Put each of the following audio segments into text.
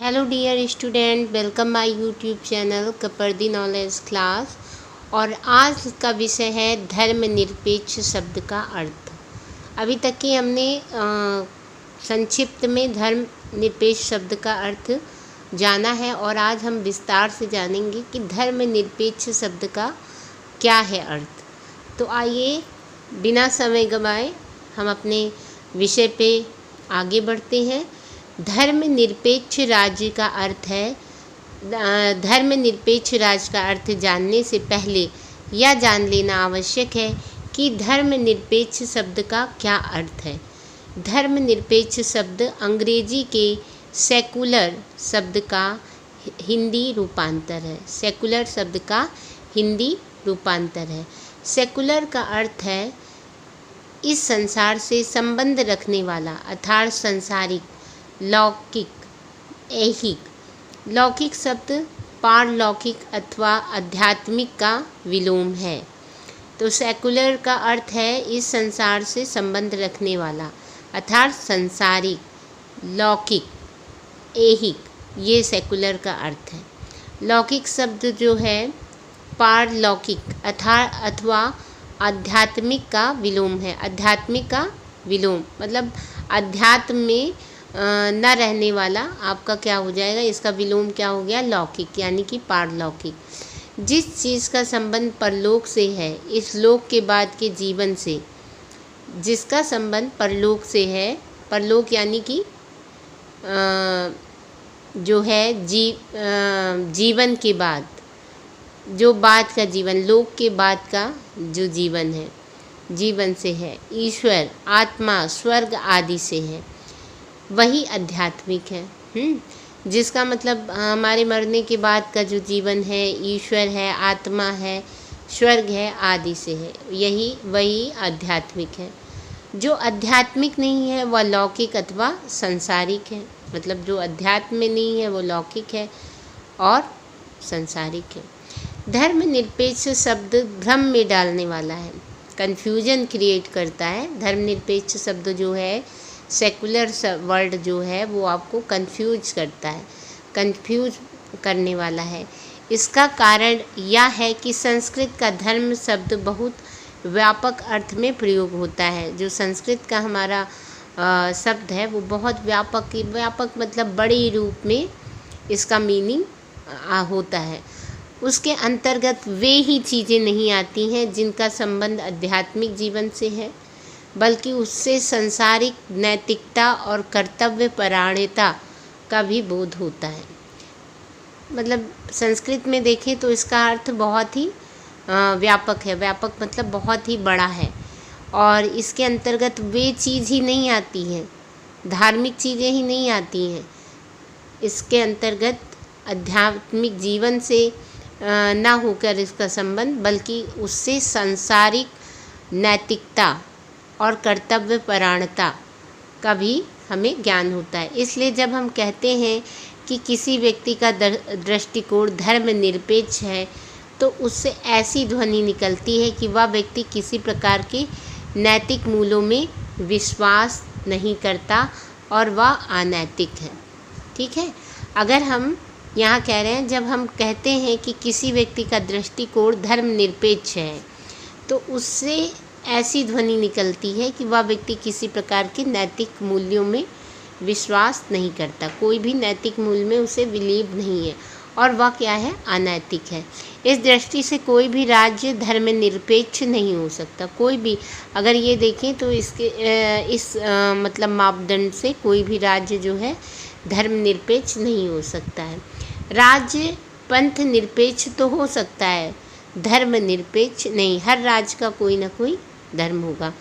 Hello dear student, welcome my YouTube channel Kapardi knowledge class. और आज का विषय है धर्मनिरपेक्ष शब्द का अर्थ। अभी तक की हमने संक्षिप्त में धर्मनिरपेक्ष शब्द का अर्थ जाना है और आज हम विस्तार से जानेंगे कि धर्मनिरपेक्ष शब्द का क्या है अर्थ। तो आइए बिना समय गंवाए हम अपने विषय पे आगे बढ़ते हैं। धर्मनिरपेक्ष राज्य का अर्थ है, धर्मनिरपेक्ष राज्य का अर्थ जानने से पहले यह जान लेना आवश्यक है कि धर्मनिरपेक्ष शब्द का क्या अर्थ है। धर्मनिरपेक्ष शब्द अंग्रेजी के सेकुलर शब्द का हिंदी रूपांतर है। सेकुलर शब्द का हिंदी रूपांतर है। सेकुलर का अर्थ है इस संसार से संबंध रखने वाला, अर्थात सांसारिक, लौकिक, ऐहिक। लौकिक शब्द पारलौकिक अथवा आध्यात्मिक का विलोम है। तो सेकुलर का अर्थ है इस संसार से संबंध रखने वाला, अर्थात सांसारिक, लौकिक, ऐहिक, ये सेकुलर का अर्थ है। लौकिक शब्द जो है पारलौकिक अथवा आध्यात्मिक का विलोम है। आध्यात्मिक का विलोम मतलब अध्यात्म में न रहने वाला आपका क्या हो जाएगा, इसका विलोम क्या हो गया, लौकिक, यानी कि पारलौकिक। जिस चीज़ का संबंध परलोक से है, इस लोक के बाद के जीवन से, जिसका संबंध परलोक से है, परलोक यानी कि जो है जीवन के बाद, जो बाद का जीवन, लोक के बाद का जो जीवन है, जीवन से है, ईश्वर, आत्मा, स्वर्ग आदि से है, वही आध्यात्मिक है। जिसका मतलब हमारे मरने के बाद का जो जीवन है, ईश्वर है, आत्मा है, स्वर्ग है आदि से है, वही आध्यात्मिक है। जो आध्यात्मिक नहीं है वह लौकिक अथवा संसारिक है। मतलब जो अध्यात्म में नहीं है वो लौकिक है और संसारिक है। धर्मनिरपेक्ष शब्द भ्रम में डालने वाला है, कन्फ्यूजन क्रिएट करता है। धर्मनिरपेक्ष शब्द जो है, सेकुलर वर्ड जो है, वो आपको कंफ्यूज करता है, कंफ्यूज करने वाला है। इसका कारण यह है कि संस्कृत का धर्म शब्द बहुत व्यापक अर्थ में प्रयोग होता है। जो संस्कृत का हमारा शब्द है वो बहुत व्यापक मतलब बड़े रूप में इसका मीनिंग होता है। उसके अंतर्गत वे ही चीज़ें नहीं आती हैं जिनका संबंध आध्यात्मिक जीवन से है, बल्कि उससे सांसारिक नैतिकता और कर्तव्य परायणता का भी बोध होता है। मतलब संस्कृत में देखें तो इसका अर्थ बहुत ही व्यापक है। व्यापक मतलब बहुत ही बड़ा है और इसके अंतर्गत वे चीज़ ही नहीं आती हैं, धार्मिक चीज़ें ही नहीं आती हैं। इसके अंतर्गत आध्यात्मिक जीवन से ना होकर इसका संबंध, बल्कि उससे सांसारिक नैतिकता और कर्तव्य परायणता का भी हमें ज्ञान होता है। इसलिए जब हम कहते हैं कि किसी व्यक्ति का दृष्टिकोण धर्मनिरपेक्ष है, तो उससे ऐसी ध्वनि निकलती है कि वह व्यक्ति किसी प्रकार के नैतिक मूल्यों में विश्वास नहीं करता और वह अनैतिक है। ठीक है। अगर हम यहाँ कह रहे हैं, जब हम कहते हैं कि किसी व्यक्ति का दृष्टिकोण धर्मनिरपेक्ष है, तो उससे ऐसी ध्वनि निकलती है कि वह व्यक्ति किसी प्रकार के नैतिक मूल्यों में विश्वास नहीं करता, कोई भी नैतिक मूल्य में उसे बिलीव नहीं है और वह क्या है, अनैतिक है। इस दृष्टि से कोई भी राज्य धर्मनिरपेक्ष नहीं हो सकता। कोई भी, अगर ये देखें तो इस मतलब मापदंड से कोई भी राज्य जो है धर्मनिरपेक्ष नहीं हो सकता है। राज्य पंथ निरपेक्ष तो हो सकता है, धर्मनिरपेक्ष नहीं। हर राज्य का कोई ना कोई धर्म होगा।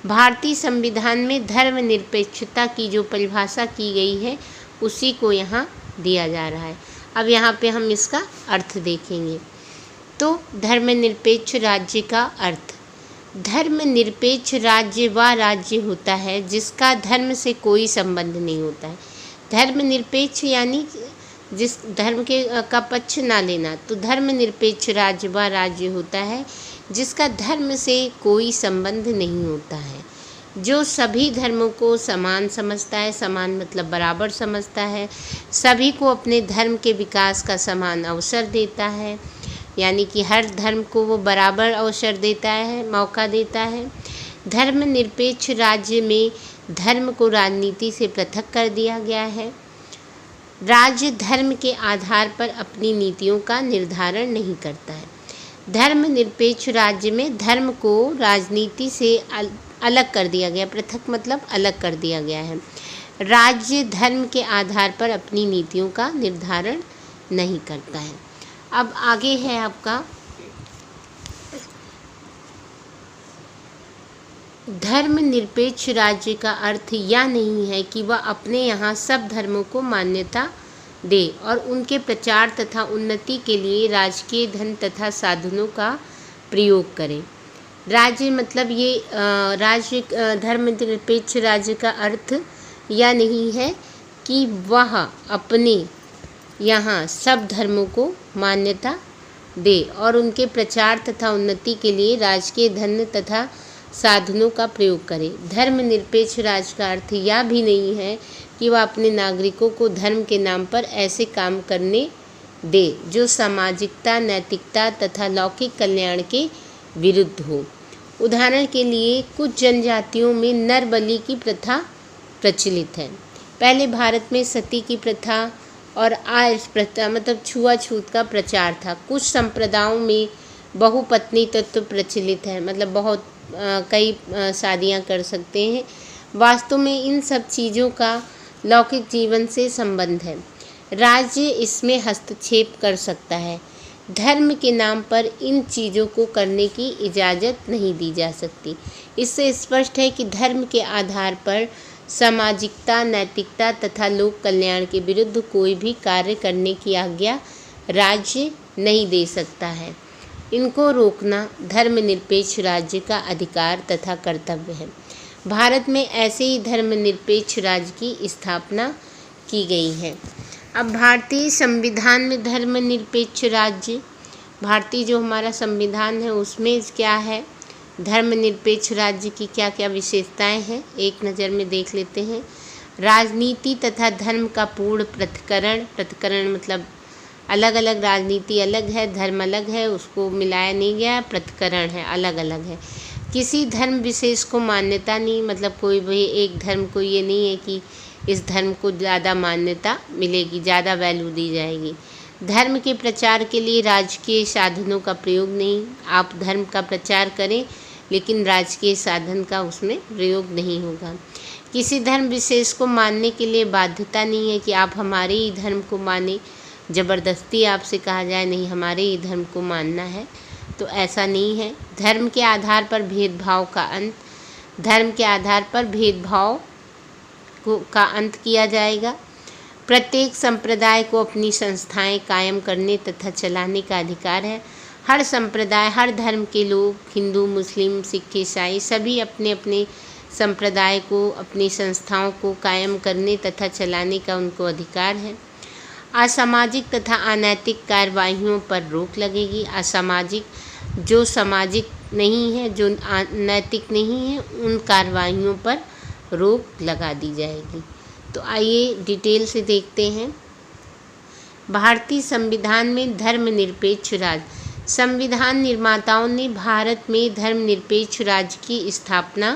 भारतीय संविधान में धर्मनिरपेक्षता की जो परिभाषा की गई है उसी को यहाँ दिया जा रहा है। अब यहाँ पे हम इसका अर्थ देखेंगे। तो धर्मनिरपेक्ष राज्य का अर्थ, धर्मनिरपेक्ष राज्य वह राज्य होता है जिसका धर्म से कोई संबंध नहीं होता है। धर्मनिरपेक्ष यानी जिस धर्म का पक्ष ना लेना। तो धर्मनिरपेक्ष राज्य वह राज्य होता है जिसका धर्म से कोई संबंध नहीं होता है। जो सभी धर्मों को समान समझता है, समान मतलब बराबर समझता है, सभी को अपने धर्म के विकास का समान अवसर देता है, यानी कि हर धर्म को वो बराबर अवसर देता है, मौका देता है। धर्मनिरपेक्ष राज्य में धर्म को राजनीति से पृथक कर दिया गया है। राज्य धर्म के आधार पर अपनी नीतियों का निर्धारण नहीं करता है। धर्मनिरपेक्ष राज्य में धर्म को राजनीति से अलग कर दिया गया, पृथक मतलब अलग कर दिया गया है। राज्य धर्म के आधार पर अपनी नीतियों का निर्धारण नहीं करता है। अब आगे है आपका धर्मनिरपेक्ष राज्य का अर्थ यह नहीं है कि वह अपने यहाँ सब धर्मों को मान्यता दे और उनके प्रचार तथा उन्नति के लिए राजकीय धन तथा साधनों का प्रयोग करे। राज्य मतलब ये राज्य धर्मनिरपेक्ष राज्य का अर्थ यह नहीं है कि वह अपने यहाँ सब धर्मों को मान्यता दे और उनके प्रचार तथा उन्नति के लिए राजकीय धन तथा साधनों का प्रयोग करे। धर्मनिरपेक्ष राज्य का अर्थ यह भी नहीं है कि वह अपने नागरिकों को धर्म के नाम पर ऐसे काम करने दे जो सामाजिकता, नैतिकता तथा लौकिक कल्याण के विरुद्ध हो। उदाहरण के लिए कुछ जनजातियों में नर बलि की प्रथा प्रचलित है। पहले भारत में सती की प्रथा और आज प्रथा मतलब छुआछूत का प्रचार था। कुछ संप्रदायों में बहुपत्नी तत्व प्रचलित है, मतलब बहुत कई शादियां कर सकते हैं। वास्तव में इन सब चीज़ों का लौकिक जीवन से संबंध है। राज्य इसमें हस्तक्षेप कर सकता है। धर्म के नाम पर इन चीज़ों को करने की इजाज़त नहीं दी जा सकती। इससे स्पष्ट है कि धर्म के आधार पर सामाजिकता, नैतिकता तथा लोक कल्याण के विरुद्ध कोई भी कार्य करने की आज्ञा राज्य नहीं दे सकता है। इनको रोकना धर्मनिरपेक्ष राज्य का अधिकार तथा कर्तव्य है। भारत में ऐसे ही धर्मनिरपेक्ष राज्य की स्थापना की गई है। अब भारतीय संविधान में धर्मनिरपेक्ष राज्य, भारतीय जो हमारा संविधान है उसमें क्या है, धर्मनिरपेक्ष राज्य की क्या क्या विशेषताएं हैं, एक नज़र में देख लेते हैं। राजनीति तथा धर्म का पूर्ण पृथक्करण, पृथक्करण मतलब अलग अलग, राजनीति अलग है, धर्म अलग है, उसको मिलाया नहीं गया, पृथक्करण है, अलग अलग है। किसी धर्म विशेष को मान्यता नहीं, मतलब कोई भी एक धर्म को ये नहीं है कि इस धर्म को ज़्यादा मान्यता मिलेगी, ज़्यादा वैल्यू दी जाएगी। धर्म के प्रचार के लिए राजकीय साधनों का प्रयोग नहीं। आप धर्म का प्रचार करें लेकिन राजकीय साधन का उसमें प्रयोग नहीं होगा। किसी धर्म विशेष को मानने के लिए बाध्यता नहीं है कि आप हमारे ही धर्म को माने, ज़बरदस्ती आपसे कहा जाए नहीं हमारे ही धर्म को मानना है, तो ऐसा नहीं है। धर्म के आधार पर भेदभाव का अंत, धर्म के आधार पर भेदभाव का अंत किया जाएगा। प्रत्येक संप्रदाय को अपनी संस्थाएं कायम करने तथा चलाने का अधिकार है। हर संप्रदाय, हर धर्म के लोग, हिंदू, मुस्लिम, सिख, ईसाई, सभी अपने अपने संप्रदाय को, अपनी संस्थाओं को कायम करने तथा चलाने का उनको अधिकार है। असामाजिक तथा अनैतिक कार्यवाहियों पर रोक लगेगी। असामाजिक, जो सामाजिक नहीं है, जो नैतिक नहीं है, उन कार्यवाहियों पर रोक लगा दी जाएगी। तो आइए डिटेल से देखते हैं। भारतीय संविधान में धर्मनिरपेक्ष राज्य। संविधान निर्माताओं ने भारत में धर्मनिरपेक्ष राज्य की स्थापना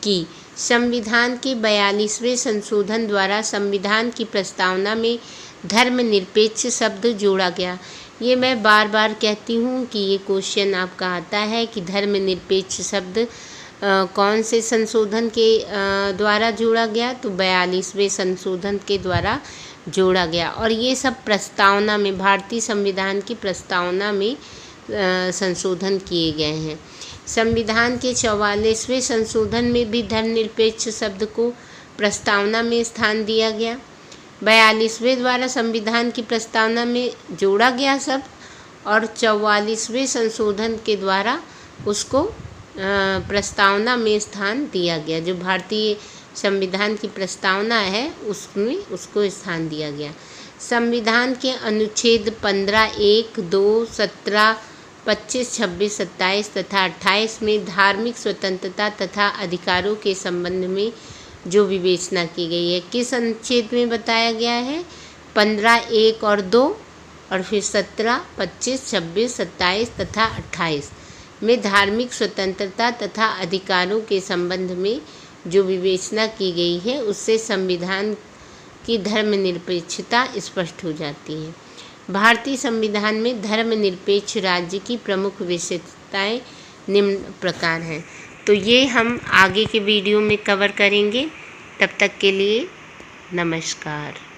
की। संविधान के 42वें संशोधन द्वारा संविधान की प्रस्तावना में धर्मनिरपेक्ष शब्द जोड़ा गया। ये मैं बार बार कहती हूँ कि ये क्वेश्चन आपका आता है कि धर्मनिरपेक्ष शब्द कौन से संशोधन के द्वारा जोड़ा गया, तो 42वें संशोधन के द्वारा जोड़ा गया। और ये सब प्रस्तावना में, भारतीय संविधान की प्रस्तावना में संशोधन किए गए हैं। संविधान के 44वें संशोधन में भी धर्मनिरपेक्ष शब्द को प्रस्तावना में स्थान दिया गया। 42वें द्वारा संविधान की प्रस्तावना में जोड़ा गया शब्द और 44वें संशोधन के द्वारा उसको प्रस्तावना में स्थान दिया गया। जो भारतीय संविधान की प्रस्तावना है उसमें उसको स्थान दिया गया। संविधान के अनुच्छेद 15, 1, 2, 17, 25, 26, 27 तथा 28 में धार्मिक स्वतंत्रता तथा अधिकारों के संबंध में जो विवेचना की गई है। किस अनुच्छेद में बताया गया है? 15, 1 और 2 और फिर 17, 25, 26, 27 तथा 28 में धार्मिक स्वतंत्रता तथा अधिकारों के संबंध में जो विवेचना की गई है उससे संविधान की धर्मनिरपेक्षता स्पष्ट हो जाती है। भारतीय संविधान में धर्मनिरपेक्ष राज्य की प्रमुख विशेषताएं निम्न प्रकार हैं। तो ये हम आगे के वीडियो में कवर करेंगे। तब तक के लिए नमस्कार।